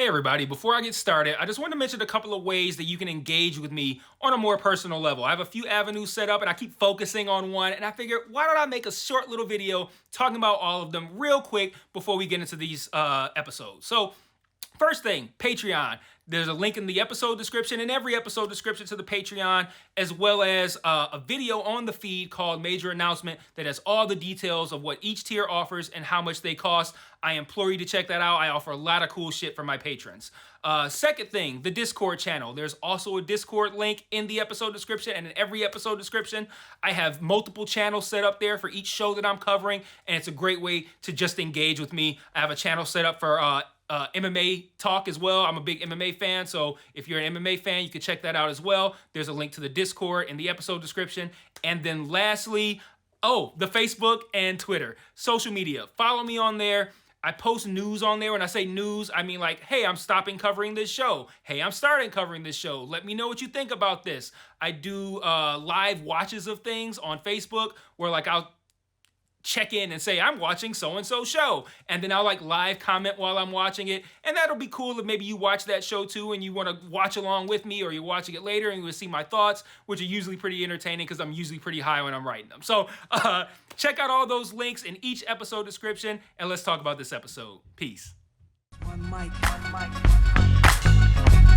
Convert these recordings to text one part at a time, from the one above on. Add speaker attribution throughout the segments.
Speaker 1: Hey everybody, before I get started, I just want to mention a couple of ways that you can engage with me on a more personal level. I have a few avenues set up and I keep focusing on one, and I figured why don't I make a short little video talking about all of them real quick before we get into these episodes. So first thing, Patreon. There's a link in the episode description and every episode description to the Patreon, as well as a video on the feed called Major Announcement that has all the details of what each tier offers and how much they cost. I implore you to check that out. I offer a lot of cool shit for my patrons. Second thing, the Discord channel. There's also a Discord link in the episode description and in every episode description. I have multiple channels set up there for each show that I'm covering, and it's a great way to just engage with me. I have a channel set up for MMA talk as well. I'm a big MMA fan, so if you're an MMA fan, you can check that out as well. There's a link to the Discord in the episode description. And then lastly, the Facebook and Twitter. Social media. Follow me on there. I post news on there. When I say news, I mean like, hey, I'm stopping covering this show. Hey, I'm starting covering this show. Let me know what you think about this. I do live watches of things on Facebook where like I'll check in and say I'm watching so-and-so show, and then I'll like live comment while I'm watching it, and that'll be cool if maybe you watch that show too and you want to watch along with me, or you're watching it later and you will see my thoughts, which are usually pretty entertaining because I'm usually pretty high when I'm writing them. So check out all those links in each episode description, and let's talk about this episode. Peace.
Speaker 2: One mic, one mic.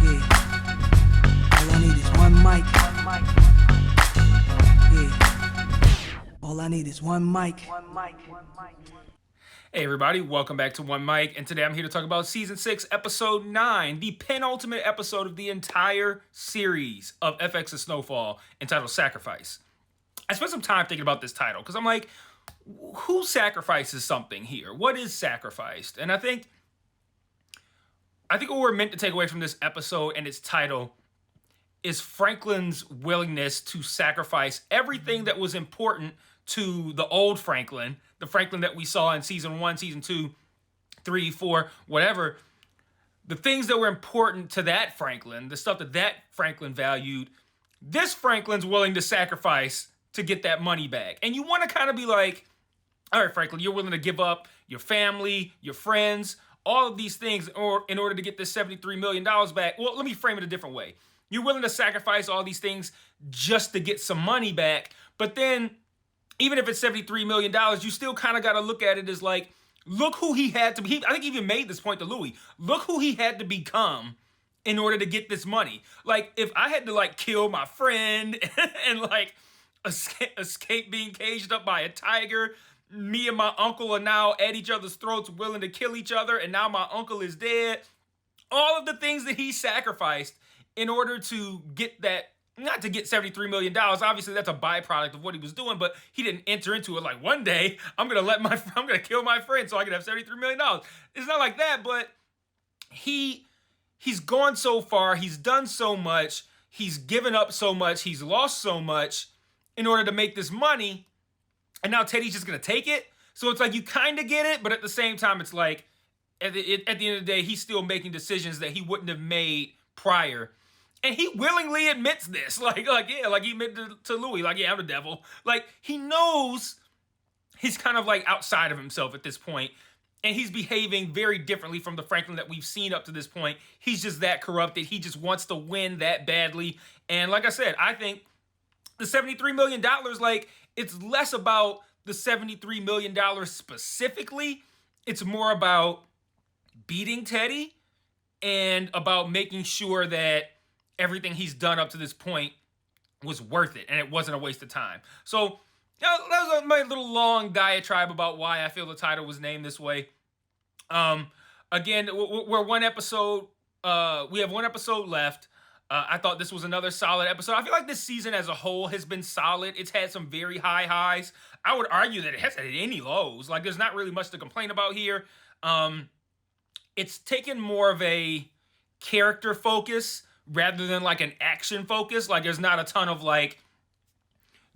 Speaker 2: Yeah. All I need is one mic. One mic. Yeah. All I need is one mic. One mic. One mic.
Speaker 1: Hey everybody, welcome back to One Mic, and today I'm here to talk about Season 6, Episode 9, the penultimate episode of the entire series of FX's Snowfall, entitled Sacrifice. I spent some time thinking about this title, because I'm like, who sacrifices something here? What is sacrificed? And I think what we're meant to take away from this episode and its title is Franklin's willingness to sacrifice everything that was important to the old Franklin, the Franklin that we saw in Season 1, Season 2, 3, 4, whatever. The things that were important to that Franklin, the stuff that Franklin valued, this Franklin's willing to sacrifice to get that money back. And you want to kind of be like, all right, Franklin, you're willing to give up your family, your friends, all of these things in order to get this $73 million back. Well, let me frame it a different way. You're willing to sacrifice all these things just to get some money back. But then, even if it's $73 million, you still kind of got to look at it as like, look who he had to be. I think he even made this point to Louis. Look who he had to become in order to get this money. Like, if I had to like kill my friend and like escape being caged up by a tiger, me and my uncle are now at each other's throats willing to kill each other, and now my uncle is dead. All of the things that he sacrificed in order to get that, not to get $73 million, obviously that's a byproduct of what he was doing, but he didn't enter into it like, one day I'm gonna kill my friend so I can have $73 million. It's not like that, but he's gone so far, he's done so much, he's given up so much, he's lost so much in order to make this money, and now Teddy's just gonna take it. So it's like you kind of get it, but at the same time, it's like at the end of the day, he's still making decisions that he wouldn't have made prior. And he willingly admits this. Like he admitted to Louis, like, yeah, I'm the devil. Like, he knows he's kind of like outside of himself at this point, and he's behaving very differently from the Franklin that we've seen up to this point. He's just that corrupted. He just wants to win that badly. And like I said, I think the $73 million, like, it's less about the $73 million specifically. It's more about beating Teddy and about making sure that everything he's done up to this point was worth it and it wasn't a waste of time. So that was my little long diatribe about why I feel the title was named this way. Again, we're one episode. We have one episode left. I thought this was another solid episode. I feel like this season as a whole has been solid. It's had some very high highs. I would argue that it hasn't had any lows. Like, there's not really much to complain about here. It's taken more of a character focus rather than like an action focus. Like, there's not a ton of like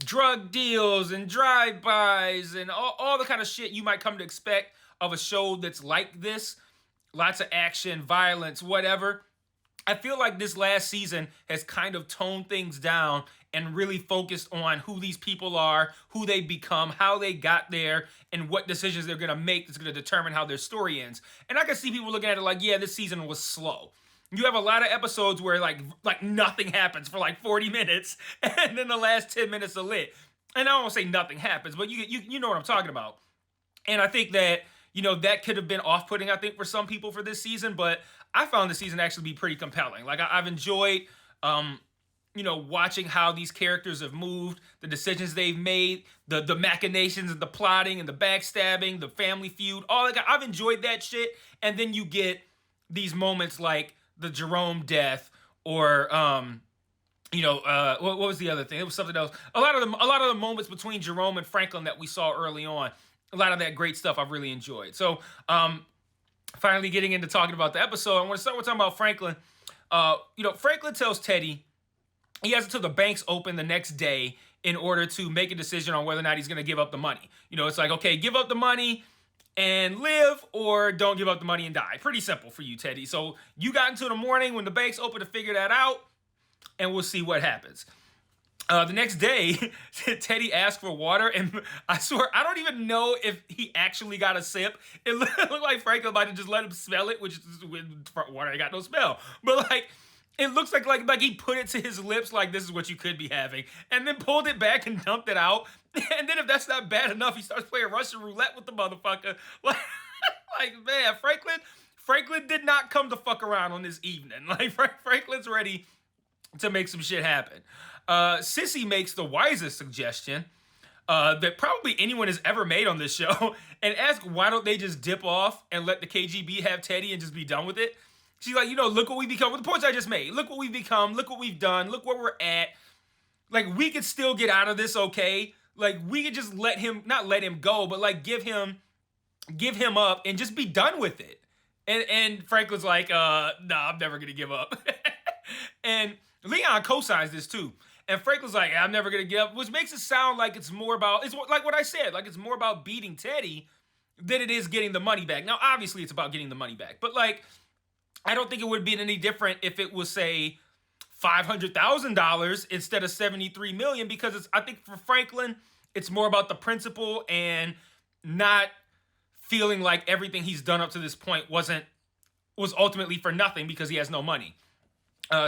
Speaker 1: drug deals and drive-bys and all the kind of shit you might come to expect of a show that's like this. Lots of action, violence, whatever. I feel like this last season has kind of toned things down and really focused on who these people are, who they become, how they got there, and what decisions they're going to make that's going to determine how their story ends. And I can see people looking at it like, yeah, this season was slow. You have a lot of episodes where like nothing happens for like 40 minutes, and then the last 10 minutes are lit. And I won't say nothing happens, but you know what I'm talking about. And I think that, that could have been off-putting, I think, for some people for this season, but I found the season actually be pretty compelling. Like, I've enjoyed, watching how these characters have moved, the decisions they've made, the machinations and the plotting and the backstabbing, the family feud, all that. I've enjoyed that shit. And then you get these moments like the Jerome death, or what was the other thing? It was something else. A lot of the moments between Jerome and Franklin that we saw early on, a lot of that great stuff I've really enjoyed. So, finally getting into talking about the episode, I want to start with talking about Franklin. Franklin tells Teddy he has until the banks open the next day in order to make a decision on whether or not he's going to give up the money. It's like, okay, give up the money and live, or don't give up the money and die. Pretty simple for you, Teddy. So you got until the morning when the banks open to figure that out, and we'll see what happens. The next day, Teddy asked for water, and I swear, I don't even know if he actually got a sip. It looked like Franklin might have just let him smell it, which is, with water ain't got no smell. But it looks like he put it to his lips, like this is what you could be having, and then pulled it back and dumped it out. And then if that's not bad enough, he starts playing Russian roulette with the motherfucker. Man, Franklin did not come to fuck around on this evening. Franklin's ready to make some shit happen. Sissy makes the wisest suggestion that probably anyone has ever made on this show, and asks why don't they just dip off and let the KGB have Teddy and just be done with it. She's like, look what we become. With the points I just made, look what we've become. Look what we've done. Look where we're at. We could still get out of this, okay? We could just not let him go, but give him up and just be done with it. And Franklin's like, nah, I'm never gonna give up. And Leon co-signs this too. And Franklin's like, I'm never gonna give up, which makes it sound like it's more about, it's like what I said, like it's more about beating Teddy than it is getting the money back. Now, obviously it's about getting the money back, but I don't think it would be any different if it was, say, $500,000 instead of $73 million, because I think for Franklin, it's more about the principle and not feeling like everything he's done up to this point was ultimately for nothing because he has no money.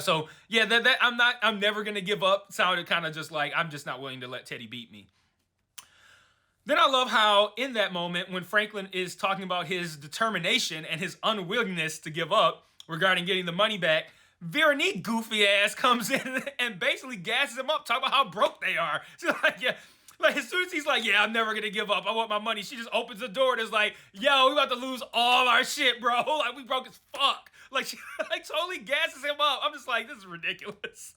Speaker 1: So yeah, that I'm never gonna give up sounded kind of just like, I'm just not willing to let Teddy beat me. Then I love how in that moment when Franklin is talking about his determination and his unwillingness to give up regarding getting the money back, Veronique goofy ass comes in and basically gasses him up, talking about how broke they are. She's like, yeah. As soon as he's like, yeah, I'm never gonna give up, I want my money, she just opens the door and is like, yo, we about to lose all our shit, bro. We broke as fuck. She totally gasses him up. I'm just like, this is ridiculous.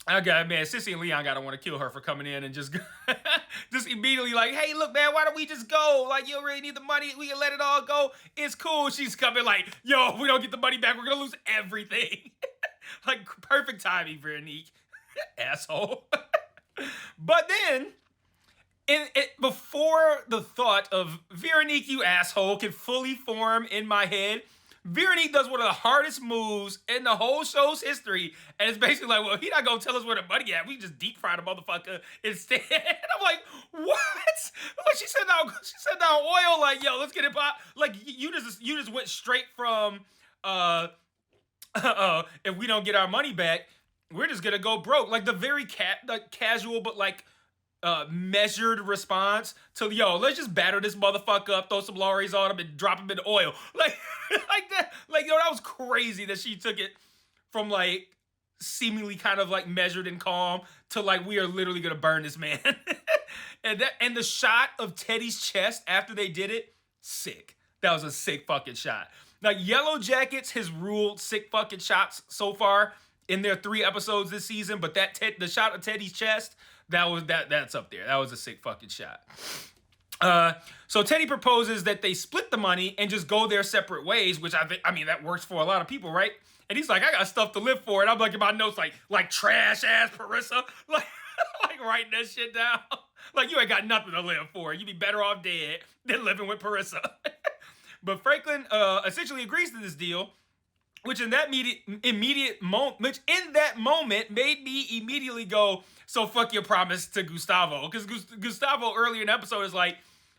Speaker 1: Okay, man, Sissy and Leon gotta want to kill her for coming in and just immediately like, hey, look, man, why don't we just go? You don't really need the money. We can let it all go. It's cool. She's coming like, yo, if we don't get the money back, we're gonna lose everything. Perfect timing, Veronique. Asshole. But then, before the thought of Veronique, you asshole, can fully form in my head, Veronique does one of the hardest moves in the whole show's history, and it's basically like, well, he not gonna tell us where the money at. We just deep fried a motherfucker instead. I'm like, what? She said down oil. Yo, let's get it by. You just went straight from if we don't get our money back, we're just gonna go broke. The very casual but measured response to, yo, let's just batter this motherfucker up, throw some lorries on him, and drop him in oil. Like that. Yo, that was crazy that she took it from seemingly kind of measured and calm to we are literally gonna burn this man. and the shot of Teddy's chest after they did it, sick. That was a sick fucking shot. Yellow Jackets has ruled sick fucking shots so far in their 3 episodes this season, but the shot of Teddy's chest, that's up there. That was a sick fucking shot. So Teddy proposes that they split the money and just go their separate ways, which I mean that works for a lot of people, right? And he's like, I got stuff to live for, and I'm in my notes like trash ass Parissa, writing that shit down. You ain't got nothing to live for. You'd be better off dead than living with Parissa. But Franklin essentially agrees to this deal, which in that immediate moment, which in that moment made me immediately go, so fuck your promise to Gustavo. Because Gustavo earlier in the episode is like,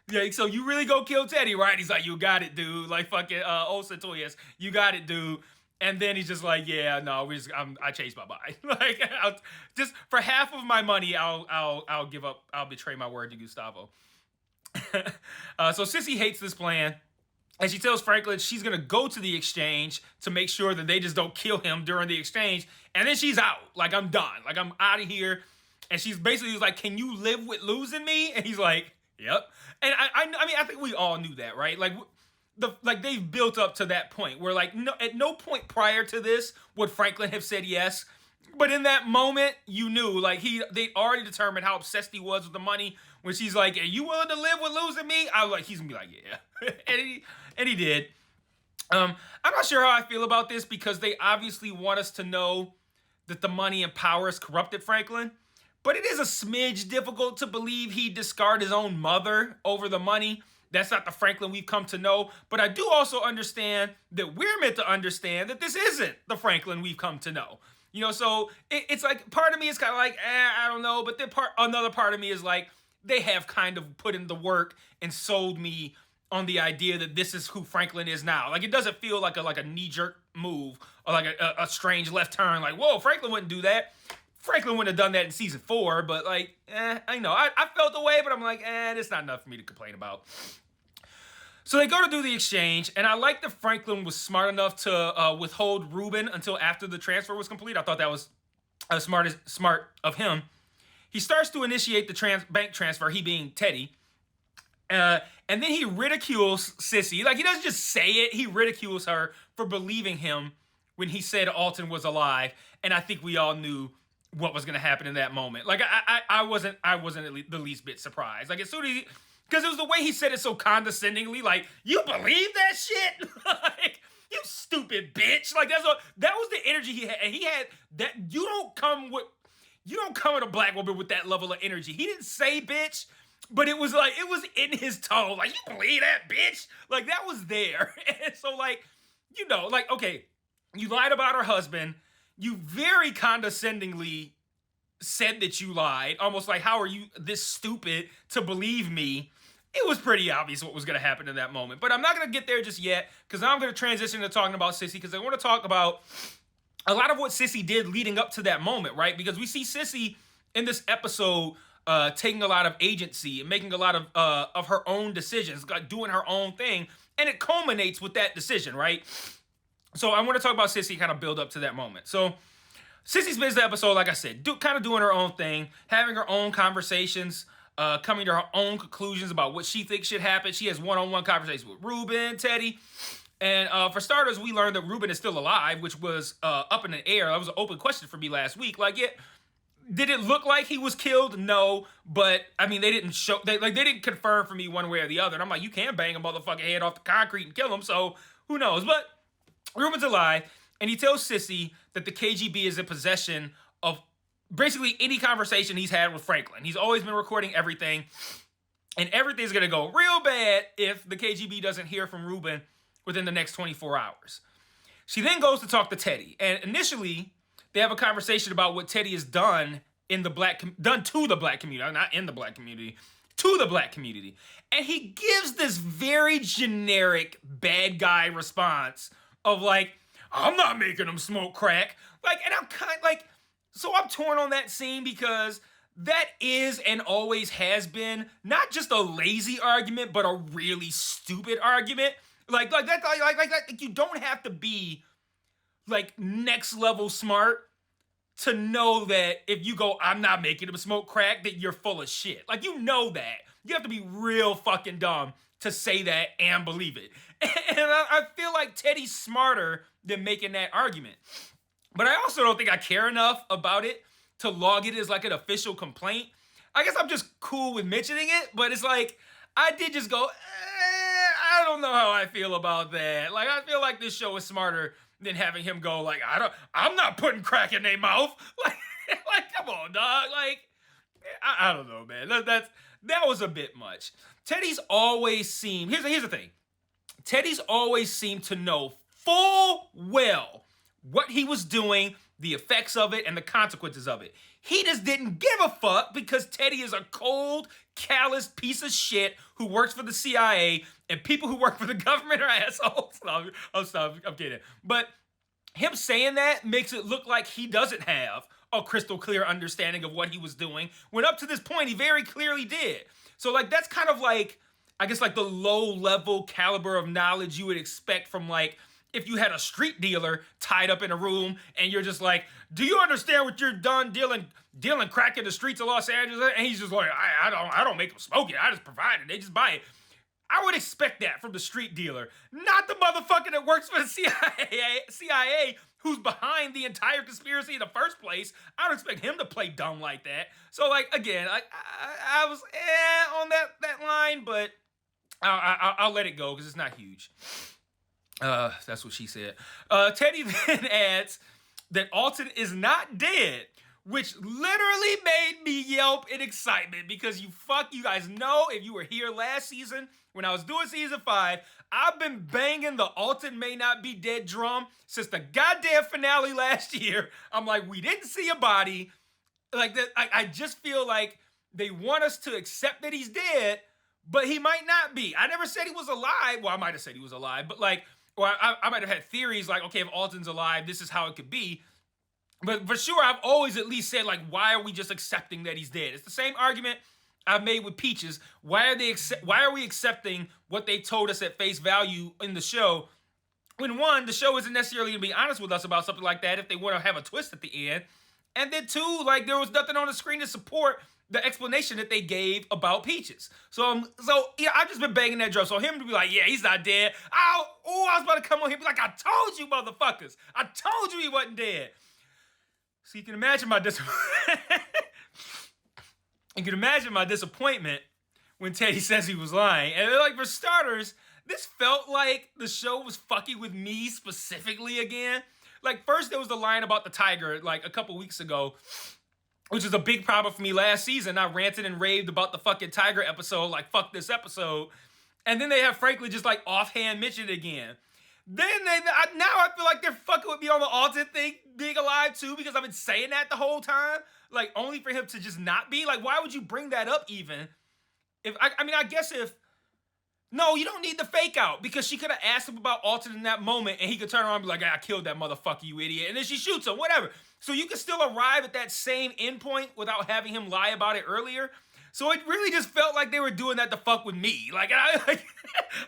Speaker 1: yeah, so you really go kill Teddy, right? He's like, you got it, dude. Like fucking Santoyas, you got it, dude. And then he's just like, yeah, no, I changed my mind. Like, just for half of my money, I'll give up. I'll betray my word to Gustavo. So Sissy hates this plan. And she tells Franklin she's going to go to the exchange to make sure that they just don't kill him during the exchange. And then she's out. Like, I'm done. Like, I'm out of here. And she's basically like, can you live with losing me? And he's like, yep. And I mean, I think we all knew that, right? Like, they've built up to that point where, like, at no point prior to this would Franklin have said yes. But in that moment, you knew, like, they already determined how obsessed he was with the money. When she's like, are you willing to live with losing me? I was like, he's gonna be like, yeah. and he did. I'm not sure how I feel about this because they obviously want us to know that the money and power has corrupted Franklin. But it is a smidge difficult to believe he'd discard his own mother over the money. That's not the Franklin we've come to know. But I do also understand that we're meant to understand that this isn't the Franklin we've come to know. You know, so it's like, part of me is kind of like, I don't know. But another part of me is like, they have kind of put in the work and sold me on the idea that this is who Franklin is now. Like, it doesn't feel like a knee-jerk move or like a strange left turn. Like, whoa, Franklin wouldn't do that. Franklin wouldn't have done that in season 4, but like, I know. I felt the way, but I'm like, it's not enough for me to complain about. So they go to do the exchange, and I like that Franklin was smart enough to withhold Ruben until after the transfer was complete. I thought that was smart of him. He starts to initiate the bank transfer, he being Teddy. And then he ridicules Sissy. Like, he doesn't just say it, he ridicules her for believing him when he said Alton was alive. And I think we all knew what was going to happen in that moment. Like, I wasn't the least bit surprised. Like, as soon as because it was the way he said it so condescendingly, like, you believe that shit? Like, you stupid bitch. Like, that was the energy he had. And he had that. You don't come at a black woman with that level of energy. He didn't say bitch, but it was like, it was in his tone. Like, you believe that, bitch? Like, that was there. And so, like, you know, like, okay, you lied about her husband. You very condescendingly said that you lied. Almost like, how are you this stupid to believe me? It was pretty obvious what was going to happen in that moment. But I'm not going to get there just yet, because now I'm going to transition to talking about Sissy, because I want to talk about a lot of what Sissy did leading up to that moment, right? Because we see Sissy in this episode taking a lot of agency and making a lot of her own decisions, doing her own thing, and it culminates with that decision, right? So I want to talk about Sissy, kind of build up to that moment. So Sissy spends the episode, like I said, kind of doing her own thing, having her own conversations, coming to her own conclusions about what she thinks should happen. She has one-on-one conversations with Ruben, Teddy. And for starters, we learned that Ruben is still alive, which was up in the air. That was an open question for me last week. Like, yeah, did it look like he was killed? No, but I mean, they didn't show. They didn't confirm for me one way or the other. And I'm like, you can bang a motherfucking head off the concrete and kill him. So who knows? But Ruben's alive, and he tells Sissy that the KGB is in possession of basically any conversation he's had with Franklin. He's always been recording everything, and everything's gonna go real bad if the KGB doesn't hear from Ruben within the next 24 hours. She then goes to talk to Teddy, and initially they have a conversation about what Teddy has done to the black community, not in the black community, to the black community. And he gives this very generic bad guy response of like, I'm not making him smoke crack. Like, and I'm kind of like, so I'm torn on that scene, because that is and always has been not just a lazy argument, but a really stupid argument. Like that, like you don't have to be like next level smart to know that if you go, I'm not making him smoke crack, that you're full of shit. Like, you know that. You have to be real fucking dumb to say that and believe it. And I feel like Teddy's smarter than making that argument. But I also don't think I care enough about it to log it as like an official complaint. I guess I'm just cool with mentioning it, but it's like, I did just go, I don't know how I feel about that. Like, I feel like this show is smarter than having him go like, I'm not putting crack in their mouth. Like, come on, dog. Like, I don't know, man. That was a bit much. Teddy's always seemed, here's the thing. Teddy's always seemed to know full well what he was doing, the effects of it, and the consequences of it. He just didn't give a fuck because Teddy is a cold, callous piece of shit who works for the CIA, and people who work for the government are assholes. I'm kidding. But him saying that makes it look like he doesn't have a crystal clear understanding of what he was doing, when up to this point, he very clearly did. So, like, that's kind of like, I guess, like the low-level caliber of knowledge you would expect from, like, if you had a street dealer tied up in a room and you're just like, do you understand what you're done dealing crack in the streets of Los Angeles? And he's just like, I don't make them smoke it. I just provide it. They just buy it. I would expect that from the street dealer, not the motherfucker that works for the CIA who's behind the entire conspiracy in the first place. I don't expect him to play dumb like that. So, like, again, I was on that line, but I'll let it go because it's not huge. That's what she said. Teddy then adds that Alton is not dead, which literally made me yelp in excitement because you guys know, if you were here last season when I was doing season 5, I've been banging the Alton may not be dead drum since the goddamn finale last year. I'm like, we didn't see a body. Like that, I just feel like they want us to accept that he's dead, but he might not be. I never said he was alive. Well, I might have said he was alive, but like, or I might have had theories like, okay, if Alton's alive, this is how it could be. But for sure, I've always at least said, like, why are we just accepting that he's dead? It's the same argument I've made with Peaches. Why are we accepting what they told us at face value in the show? When one, the show isn't necessarily going to be honest with us about something like that if they want to have a twist at the end. And then two, like, there was nothing on the screen to support the explanation that they gave about Peaches. So yeah, I've just been banging that drum. So him to be like, yeah, he's not dead. I was about to come on here and be like, I told you, motherfuckers. I told you he wasn't dead. So you can imagine my disappointment when Teddy says he was lying. And like, for starters, this felt like the show was fucking with me specifically again. Like, first there was the line about the tiger, like a couple weeks ago, which is a big problem for me last season. I ranted and raved about the fucking tiger episode, like, fuck this episode. And then they have frankly just like offhand mentioned it again. Then now I feel like they're fucking with me on the Alton thing being alive too, because I've been saying that the whole time. Like, only for him to just not be. Like, why would you bring that up even? I guess no, you don't need the fake out, because she could have asked him about Alton in that moment and he could turn around and be like, I killed that motherfucker, you idiot. And then she shoots him, whatever. So you can still arrive at that same endpoint without having him lie about it earlier. So it really just felt like they were doing that to fuck with me. Like, I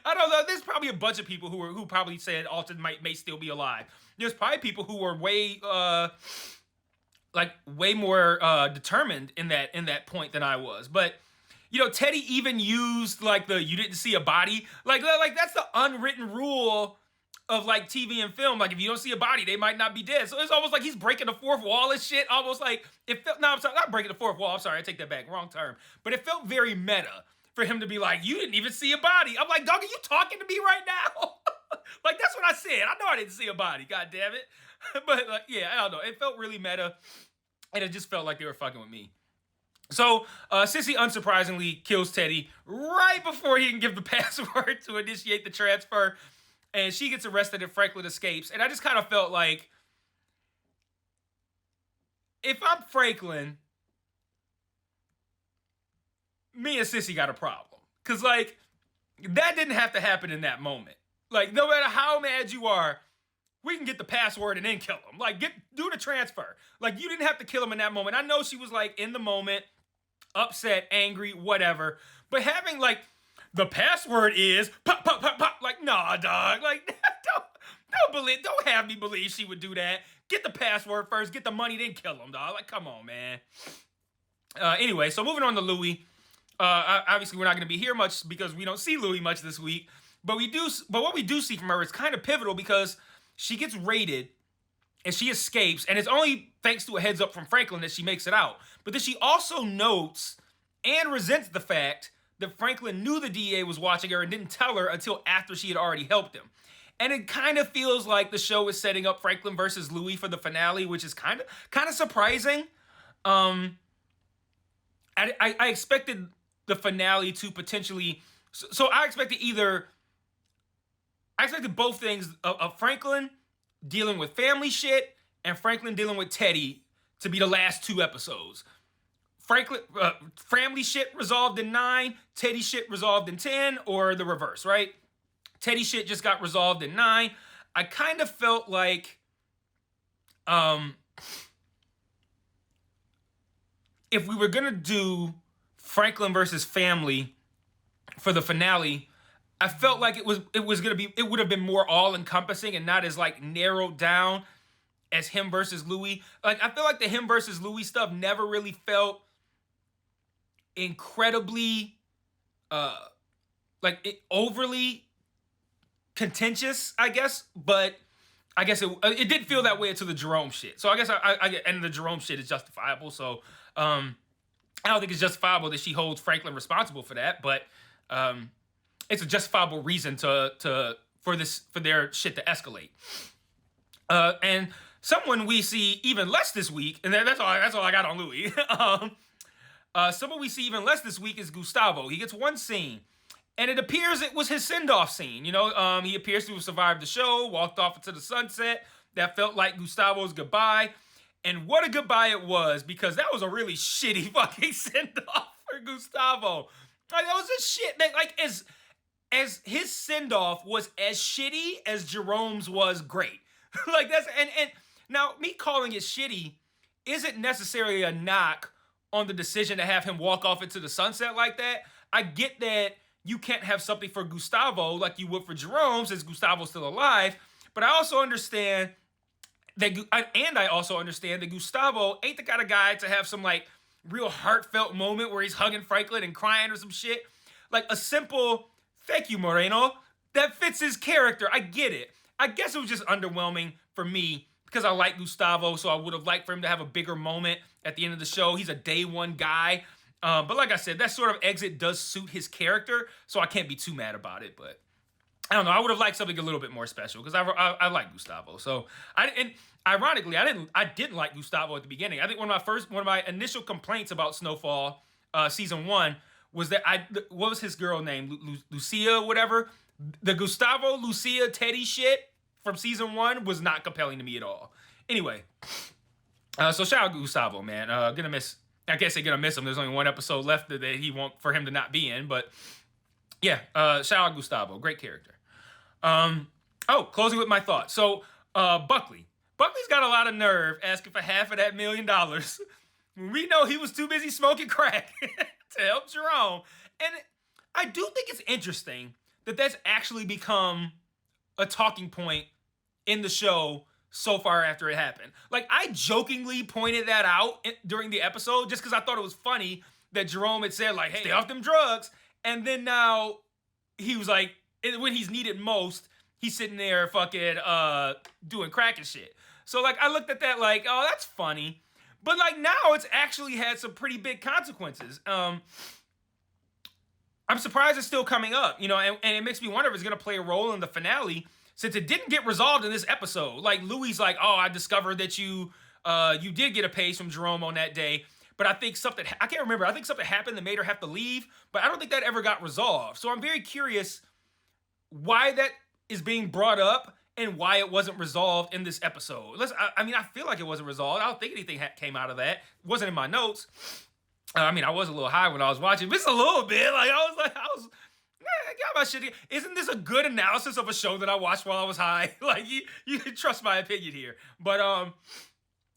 Speaker 1: don't know. There's probably a bunch of people who probably said Alton may still be alive. There's probably people who were way more determined in that point than I was. But you know, Teddy even used like you didn't see a body. Like that's the unwritten rule of like TV and film. Like, if you don't see a body, they might not be dead. So it's almost like he's breaking the fourth wall and shit. Almost like it felt. No, I'm sorry, not breaking the fourth wall. I'm sorry, I take that back. Wrong term. But it felt very meta for him to be like, you didn't even see a body. I'm like, dog, are you talking to me right now? Like, that's what I said. I know I didn't see a body. God damn it. But like, yeah, I don't know. It felt really meta, and it just felt like they were fucking with me. So, Sissy unsurprisingly kills Teddy right before he can give the password to initiate the transfer. And she gets arrested and Franklin escapes. And I just kind of felt like, if I'm Franklin, me and Sissy got a problem. Because, like, that didn't have to happen in that moment. Like, no matter how mad you are, we can get the password and then kill him. Like, do the transfer. Like, you didn't have to kill him in that moment. I know she was, like, in the moment, upset, angry, whatever. But having, like, the password is pop, pop, pop, pop. Like, nah, dog. Like, don't have me believe she would do that. Get the password first, get the money, then kill him, dog. Like, come on, man. Anyway, so moving on to Louie. Obviously, we're not going to be here much because we don't see Louie much this week. But what we do see from her is kind of pivotal, because she gets raided and she escapes, and it's only thanks to a heads up from Franklin that she makes it out. But then she also notes and resents the fact that Franklin knew the DEA was watching her and didn't tell her until after she had already helped him. And it kind of feels like the show is setting up Franklin versus Louie for the finale, which is kind of surprising. I expected the finale to potentially... So I expected either... I expected both things of Franklin dealing with family shit and Franklin dealing with Teddy to be the last 2 episodes. Franklin, family shit resolved in 9, Teddy shit resolved in 10, or the reverse, right? Teddy shit just got resolved in 9. I kind of felt like, if we were gonna do Franklin versus family for the finale, I felt like it would have been more all encompassing and not as like narrowed down as him versus Louis. Like, I feel like the him versus Louis stuff never really felt incredibly overly contentious, I guess, but I guess it did feel that way until the Jerome shit. So I guess I and the Jerome shit is justifiable. So I don't think it's justifiable that she holds Franklin responsible for that, but it's a justifiable reason for their shit to escalate. And someone we see even less this week, and that's all I got on Louis. Someone we see even less this week is Gustavo. He gets one scene, and it appears it was his send-off scene. You know, he appears to have survived the show, walked off into the sunset. That felt like Gustavo's goodbye. And what a goodbye it was, because that was a really shitty fucking send-off for Gustavo. Like, that was a shit. Like, as his send-off was as shitty as Jerome's was great. Like, that's, and now, me calling it shitty isn't necessarily a knock on the decision to have him walk off into the sunset like that. I get that you can't have something for Gustavo like you would for Jerome, since Gustavo's still alive, but I also understand that, and I also understand that Gustavo ain't the kind of guy to have some like real heartfelt moment where he's hugging Franklin and crying or some shit. Like a simple "thank you, Moreno," that fits his character. I get it. I guess it was just underwhelming for me because I like Gustavo, so I would have liked for him to have a bigger moment at the end of the show. He's a day one guy. But like I said, that sort of exit does suit his character, so I can't be too mad about it. But I don't know. I would have liked something a little bit more special because I like Gustavo. So ironically, I didn't like Gustavo at the beginning. I think one of my initial complaints about Snowfall season 1 was that what was his girl name? Lucia, whatever. The Gustavo, Lucia, Teddy shit from season 1 was not compelling to me at all. Anyway, so shout out Gustavo, man. Gonna miss. I guess they're gonna miss him. There's only one episode left that he won't for him to not be in, but yeah, shout out Gustavo, great character. Closing with my thoughts. So Buckley's got a lot of nerve asking for half of that $1 million. We know he was too busy smoking crack to help Jerome, and I do think it's interesting that that's actually become a talking point in the show so far after it happened. Like, I jokingly pointed that out during the episode just because I thought it was funny that Jerome had said, like, hey, stay off them drugs. And then now he was like, when he's needed most, he's sitting there fucking doing crack and shit. So, like, I looked at that like, oh, that's funny. But, like, now it's actually had some pretty big consequences. I'm surprised it's still coming up, you know, and it makes me wonder if it's going to play a role in the finale, since it didn't get resolved in this episode. Like, Louis like, oh, I discovered that you did get a page from Jerome on that day, but I think something, I can't remember, I think something happened that made her have to leave, but I don't think that ever got resolved. So I'm very curious why that is being brought up and why it wasn't resolved in this episode. I feel like it wasn't resolved. I don't think anything came out of that. It wasn't in my notes. I was a little high when I was watching, just a little bit. Like, I was I got my shit. Isn't this a good analysis of a show that I watched while I was high? Like, you can trust my opinion here. But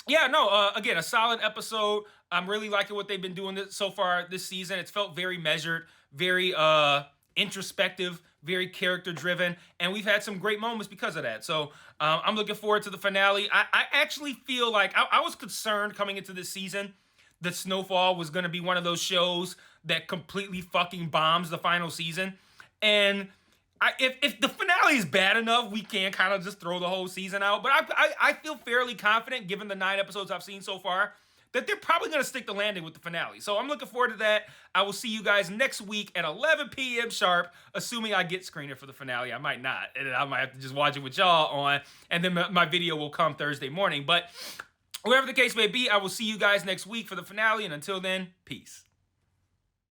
Speaker 1: again, a solid episode. I'm really liking what they've been doing so far this season. It's felt very measured, very introspective, very character driven, and we've had some great moments because of that. So I'm looking forward to the finale. I actually feel like I was concerned coming into this season that Snowfall was going to be one of those shows that completely fucking bombs the final season. And if the finale is bad enough, we can kind of just throw the whole season out. But I feel fairly confident, given the 9 episodes I've seen so far, that they're probably going to stick the landing with the finale. So I'm looking forward to that. I will see you guys next week at 11 p.m. sharp, assuming I get screener for the finale. I might not. And I might have to just watch it with y'all on, and then my video will come Thursday morning. But whatever the case may be, I will see you guys next week for the finale. And until then, peace.